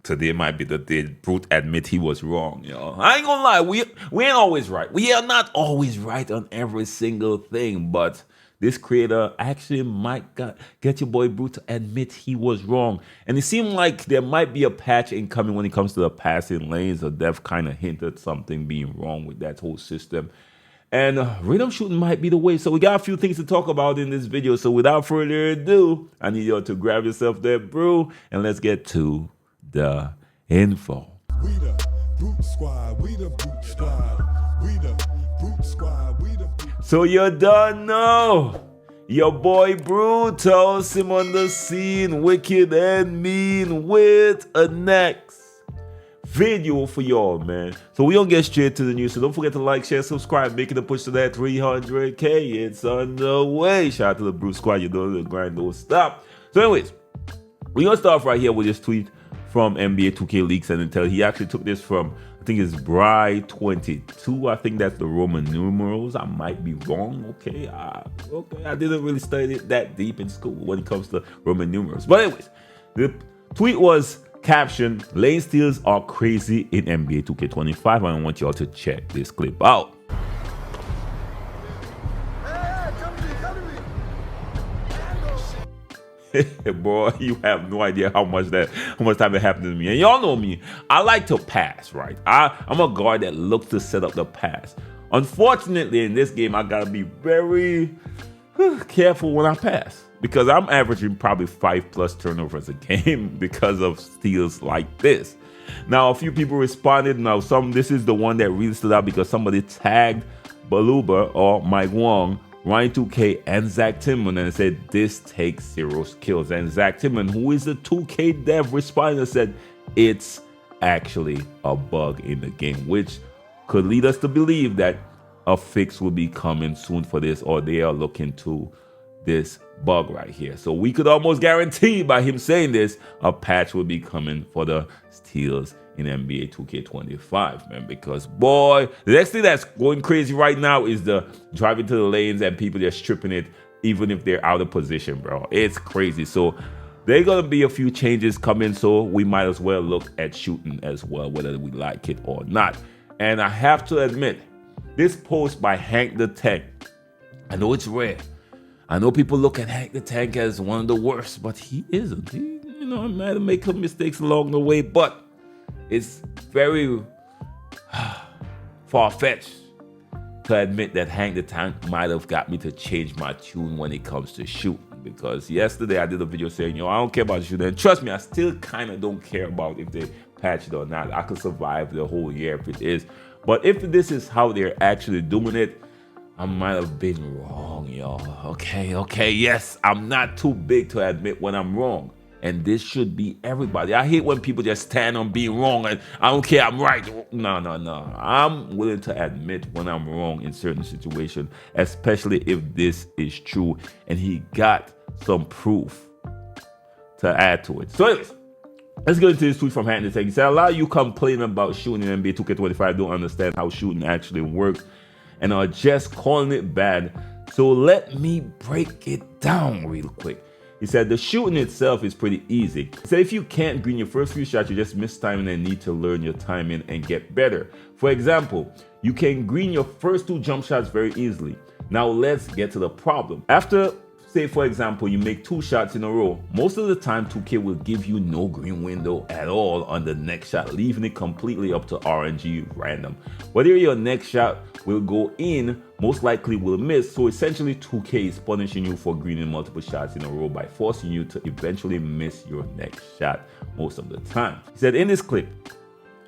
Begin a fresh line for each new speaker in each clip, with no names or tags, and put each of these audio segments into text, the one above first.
today might be the day Brute admit he was wrong, yo. I ain't gonna lie, we ain't always right. We are not always right on every single thing, but this creator actually might get your boy Brute to admit he was wrong. And it seemed like there might be a patch incoming when it comes to the passing lanes. The dev kind of hinted something being wrong with that whole system. And rhythm shooting might be the way. So we got a few things to talk about in this video. So without further ado, I need y'all to grab yourself that brew and let's get to the info.
We the Brute Squad, we the Brute Squad, we the Brute Squad, we the Brute.
So you done know. Your boy Brute toss him on the scene, wicked and mean, with a next video for y'all, man. So we gonna get straight to the news. So don't forget to like, share, subscribe, making a push to that 300K. It's on the way. Shout out to the Brute Squad. You're doing the grind, don't stop. So anyways, we're gonna start off right here with this tweet from NBA 2K Leaks and Intel. He actually took this from, I think it's Bry22. I think that's the Roman numerals. I might be wrong. Okay, I didn't really study it that deep in school when it comes to Roman numerals. But anyways, the tweet was captioned, "Lane steals are crazy in NBA 2K25." And I want y'all to check this clip out. Boy, you have no idea how much time it happened to me. And y'all know me, I like to pass, right? I'm a guard that looks to set up the pass. Unfortunately, in this game, I gotta be very careful when I pass because I'm averaging probably 5+ turnovers a game because of steals like this. Now, a few people responded. Now, this is the one that really stood out because somebody tagged Baluba or Mike Wong, Ryan 2K, and Zach Timman and said this takes 0 skills. And Zach Timman, who is a 2K dev, responded and said it's actually a bug in the game, which could lead us to believe that a fix will be coming soon for this, or they are looking to this bug right here. So we could almost guarantee by him saying this, a patch will be coming for the steals in NBA 2K25, man, because boy, the next thing that's going crazy right now is the driving to the lanes and people just stripping it even if they're out of position, bro. It's crazy. So there's gonna be a few changes coming, so we might as well look at shooting as well, whether we like it or not. And I have to admit, this post by Hank the Tank, I know it's rare. I know people look at Hank the Tank as one of the worst, but he isn't. He, might have made some mistakes along the way, but it's very far-fetched to admit that Hank the Tank might have got me to change my tune when it comes to shooting. Because yesterday I did a video saying, I don't care about shooting. And trust me, I still kind of don't care about if they patch it or not. I could survive the whole year if it is. But if this is how they're actually doing it, I might have been wrong, y'all. Okay, yes, I'm not too big to admit when I'm wrong. And this should be everybody. I hate when people just stand on being wrong and I don't care, I'm right. No. I'm willing to admit when I'm wrong in certain situations, especially if this is true and he got some proof to add to it. So anyways, let's go into this tweet from Hank. He said, "A lot of you complaining about shooting in NBA 2K25 don't understand how shooting actually works and are just calling it bad. So let me break it down real quick." He said the shooting itself is pretty easy. He said if you can't green your first few shots, you just miss timing and need to learn your timing and get better. For example, you can green your first 2 jump shots very easily. Now let's get to the problem. After, say for example, you make 2 shots in a row, most of the time 2K will give you no green window at all on the next shot, leaving it completely up to RNG random. Whether your next shot will go in, most likely will miss. So essentially 2K is punishing you for greening multiple shots in a row by forcing you to eventually miss your next shot most of the time. He said in this clip,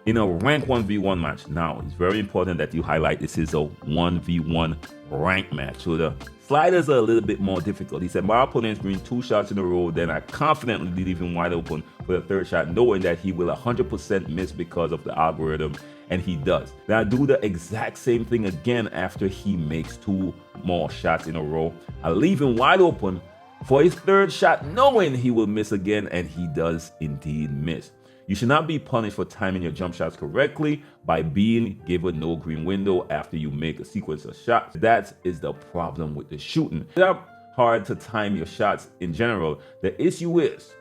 in a rank 1v1 match, now it's very important that you highlight this is a 1v1 rank match. So the sliders are a little bit more difficult. He said, my opponent's green 2 shots in a row, then I confidently leave him wide open for the 3rd shot, knowing that he will 100% miss because of the algorithm, and he does. Then I do the exact same thing again after he makes 2 more shots in a row. I leave him wide open for his 3rd shot, knowing he will miss again, and he does indeed miss. You should not be punished for timing your jump shots correctly by being given no green window after you make a sequence of shots. That is the problem with the shooting. It's not hard to time your shots in general. The issue is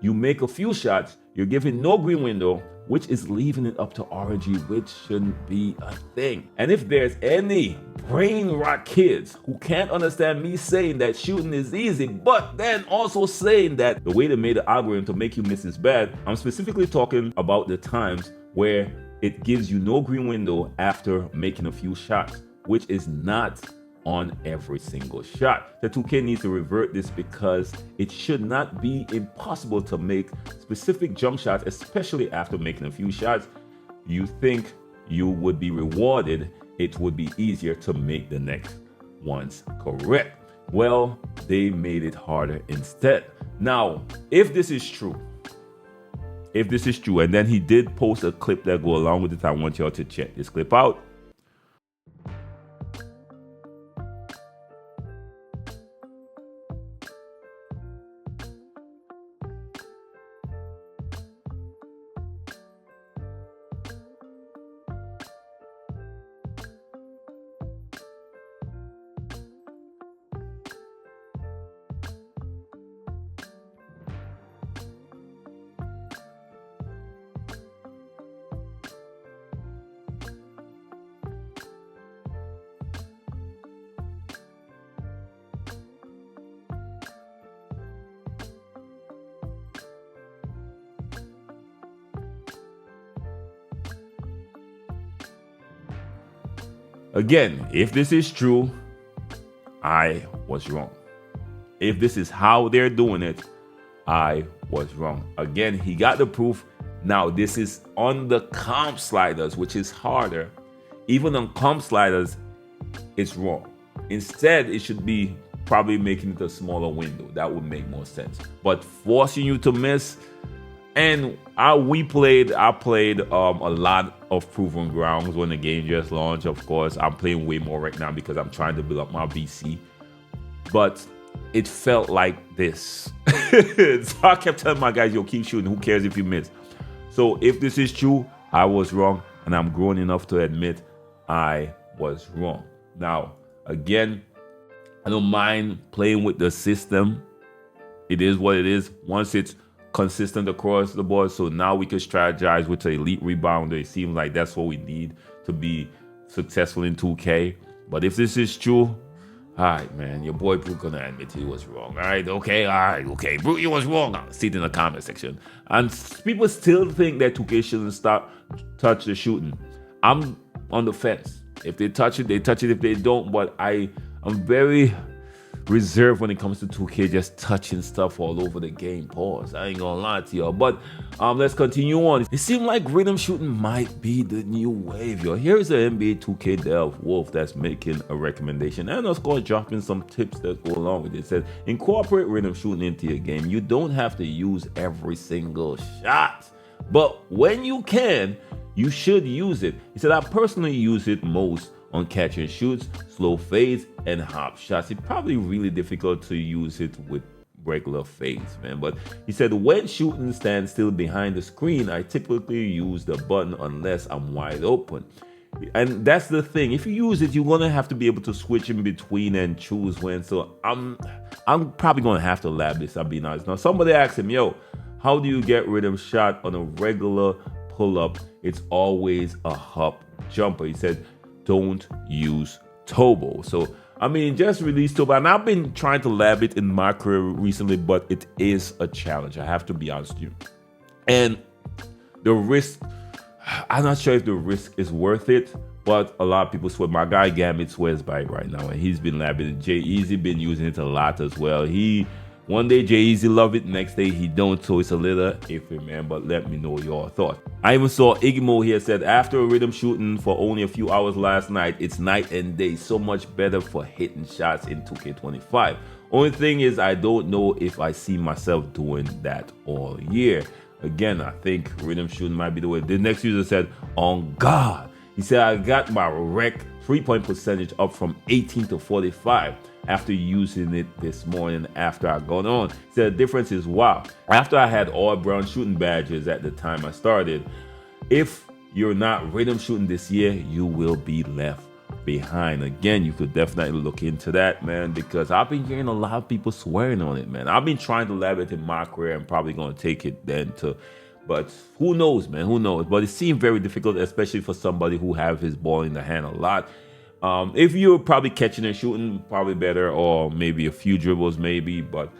you make a few shots, you're giving no green window, which is leaving it up to RNG, which shouldn't be a thing. And if there's any brain rot kids who can't understand me saying that shooting is easy, but then also saying that the way they made the algorithm to make you miss is bad, I'm specifically talking about the times where it gives you no green window after making a few shots, which is not on every single shot. The 2K needs to revert this because it should not be impossible to make specific jump shots, especially after making a few shots. You think you would be rewarded, it would be easier to make the next ones correct. Well, they made it harder instead. Now, if this is true, and then he did post a clip that go along with it, I want y'all to check this clip out. Again, if this is true, I was wrong. If this is how they're doing it, I was wrong. Again, he got the proof. Now, this is on the comp sliders, which is harder. Even on comp sliders, it's wrong. Instead, it should be probably making it a smaller window. That would make more sense. But forcing you to miss, and I played a lot of Proven Grounds when the game just launched. Of course, I'm playing way more right now because I'm trying to build up my BC. But it felt like this. So I kept telling my guys, yo, keep shooting. Who cares if you miss? So if this is true, I was wrong. And I'm grown enough to admit I was wrong. Now, again, I don't mind playing with the system. It is what it is. Once it's consistent across the board, so now we can strategize with the elite rebounder. It seems like that's what we need to be successful in 2K. But if this is true, all right, man, your boy Brute gonna admit he was wrong. All right, okay, Brute, you was wrong. I'll see it in the comment section. And people still think that 2K shouldn't touch the shooting. I'm on the fence. If they touch it, they touch it. If they don't, but I'm very reserved when it comes to 2K just touching stuff all over the game. Pause. I ain't gonna lie to y'all. But let's continue on. It seemed like rhythm shooting might be the new wave, yo. Here's the NBA 2K dev Wolf that's making a recommendation, and of course dropping some tips that go along with it. It says incorporate rhythm shooting into your game. You don't have to use every single shot, but when you can, you should use it. He said I personally use it most on catch and shoots, slow fades, and hop shots. It's probably really difficult to use it with regular fades, man. But he said, when shooting stands still behind the screen, I typically use the button unless I'm wide open. And that's the thing. If you use it, you're gonna have to be able to switch in between and choose when. So I'm probably gonna have to lab this, I'll be honest. Now, somebody asked him, yo, how do you get rhythm shot on a regular pull-up? It's always a hop jumper. He said, don't use Tobo. So, I mean, just release Tobo. And I've been trying to lab it in my career recently, but it is a challenge. I have to be honest with you. And the risk, I'm not sure if the risk is worth it, but a lot of people swear. My guy Gambit swears by it right now, and he's been labbing it. Jay-Eazy been using it a lot as well. One day Jay-Eazy love it, next day he don't, so it's a little iffy, man, but let me know your thoughts. I even saw Iggy Mo here said, after a rhythm shooting for only a few hours last night, it's night and day, so much better for hitting shots in 2K25. Only thing is, I don't know if I see myself doing that all year. Again, I think rhythm shooting might be the way. The next user said, on God. He said, I got my rec 3-point percentage up from 18 to 45 after using it this morning after I got on. He said the difference is wow. After I had all brown shooting badges at the time I started, if you're not rhythm shooting this year, you will be left behind. Again, you could definitely look into that, man, because I've been hearing a lot of people swearing on it, man. I've been trying to lab it in my career and probably going to take it then to, but who knows, man, who knows? But it seemed very difficult, especially for somebody who have his ball in the hand a lot. If you're probably catching and shooting, probably better, or maybe a few dribbles, maybe, but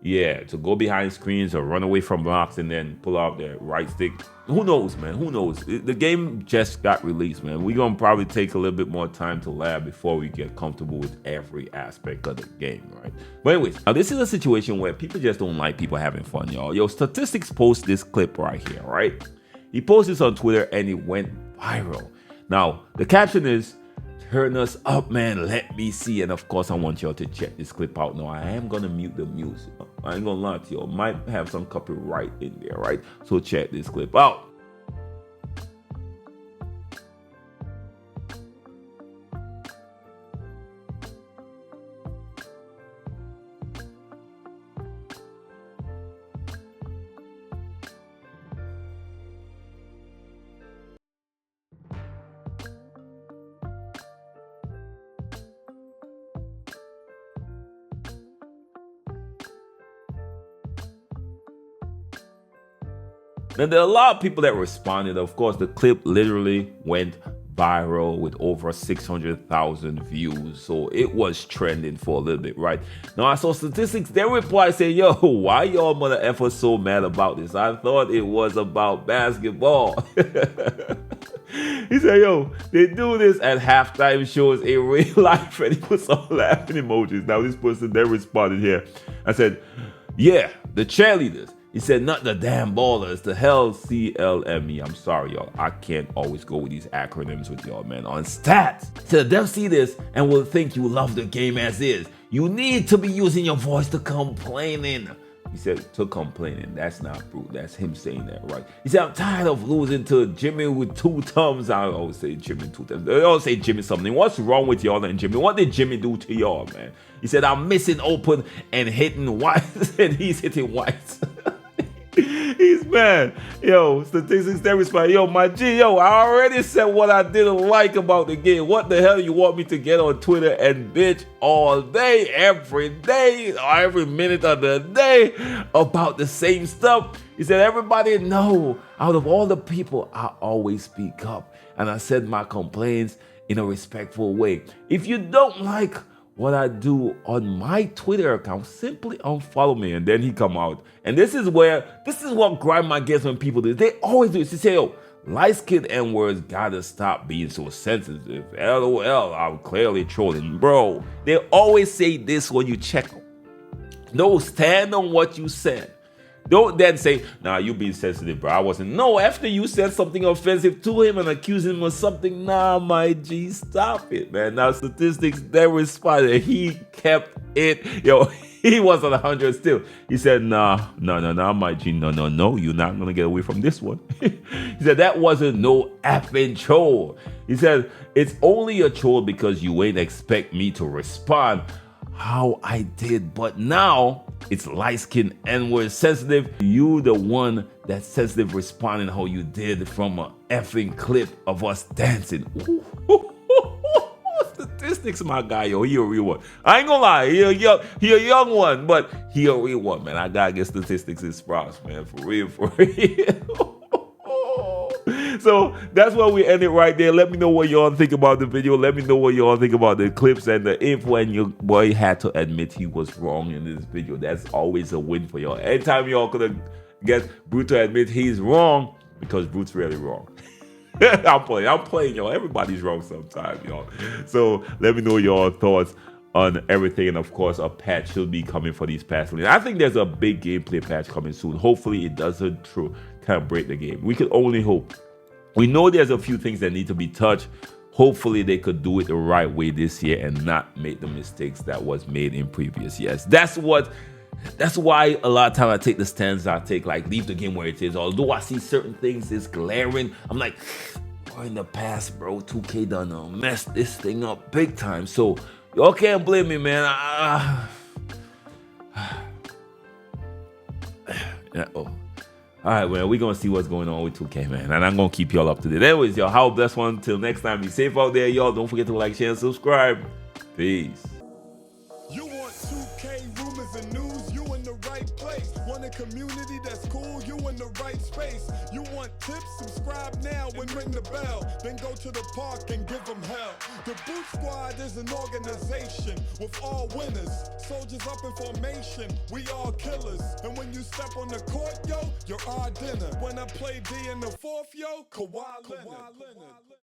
yeah, to go behind screens or run away from blocks and then pull out the right stick. Who knows, man? Who knows? The game just got released, man. We're going to probably take a little bit more time to lab before we get comfortable with every aspect of the game, right? But anyways, now this is a situation where people just don't like people having fun, y'all. Yo, Statistics post this clip right here, right? He posted this on Twitter and it went viral. Now, the caption is, "Turn us up, man, let me see." And of course, I want y'all to check this clip out. Now, I am gonna mute the music. I ain't gonna lie to y'all, might have some copyright in there, right? So check this clip out. Now, there are a lot of people that responded. Of course, the clip literally went viral with over 600,000 views. So it was trending for a little bit, right? Now, I saw Statistics. They replied saying, "Yo, why y'all mother effer so mad about this? I thought it was about basketball." He said, "Yo, they do this at halftime shows in real life," and he put some laughing emojis. Now, this person, they responded here. I said, "Yeah, the cheerleaders." He said, "Not the damn ballers, the hell CLME." I'm sorry, y'all. I can't always go with these acronyms with y'all, man. On stats. He said, "They'll see this and will think you love the game as is. You need to be using your voice to complaining." He said, to complaining. That's not true. That's him saying that, right? He said, "I'm tired of losing to Jimmy with two thumbs." I always say Jimmy two thumbs. They always say Jimmy something. What's wrong with y'all and Jimmy? What did Jimmy do to y'all, man? He said, "I'm missing open and hitting whites," and he's hitting whites. He's mad. Yo, Statistics, they respond, "Yo, my G, yo, I already said what I didn't like about the game. What the hell you want me to get on Twitter and bitch all day, every minute of the day about the same stuff?" He said, "Everybody know, out of all the people, I always speak up. And I said my complaints in a respectful way. If you don't like what I do on my Twitter account, simply unfollow me." And then he come out. And this is what grind my gears when people do. They always do this. They say, "Yo, light-skinned N-words gotta stop being so sensitive. LOL, I'm clearly trolling." Bro, they always say this when you check them. No, stand on what you said. Don't then say, "Nah, you being sensitive, bro. I wasn't." No, after you said something offensive to him and accused him of something, nah, my G, stop it, man. Now, Statistics, they responded. He kept it. Yo, he was at 100 still. He said, nah, my G, no, you're not going to get away from this one." He said, "That wasn't no effing troll." He said, "It's only a troll because you ain't expect me to respond how I did, but now it's light-skinned N-word sensitive. You the one that's sensitive responding how you did from a effing clip of us dancing." Statistics, my guy, yo, he a real one. I ain't gonna lie, he a young one, but he a real one, man. I gotta get Statistics his props, man, for real. So that's why we end it right there. Let me know what y'all think about the video. Let me know what y'all think about the clips and the info. And your boy had to admit he was wrong in this video. That's always a win for y'all. Anytime y'all could get Brute to admit he's wrong, because Brute's really wrong. I'm playing, y'all. Everybody's wrong sometimes, y'all. So let me know your thoughts on everything. And of course, a patch should be coming for these patch lanes. I think there's a big gameplay patch coming soon. Hopefully it doesn't kind of break the game. We can only hope. We know there's a few things that need to be touched. Hopefully they could do it the right way this year and not make the mistakes that was made in previous years. That's why a lot of time I take the stance I take, like leave the game where it is. Although I see certain things is glaring, I'm like, in the past, bro, 2K done messed this thing up big time. So y'all can't blame me, man. All right, well, we're going to see what's going on with 2K, man. And I'm going to keep y'all up to date. Anyways, y'all, have a blessed one. Till next time, be safe out there, y'all. Don't forget to like, share, and subscribe. Peace.
You want 2K rumors and news, you in the right place. Want a community that's cool, you in the right space. You want tips, subscribe now and ring the bell. Then go to the park and give them hell. The Boot Squad is an organization with all winners. Soldiers up in formation, we all killers. And when you step on the court, yo, you're our dinner. When I play D in the fourth, yo, Kawhi Leonard.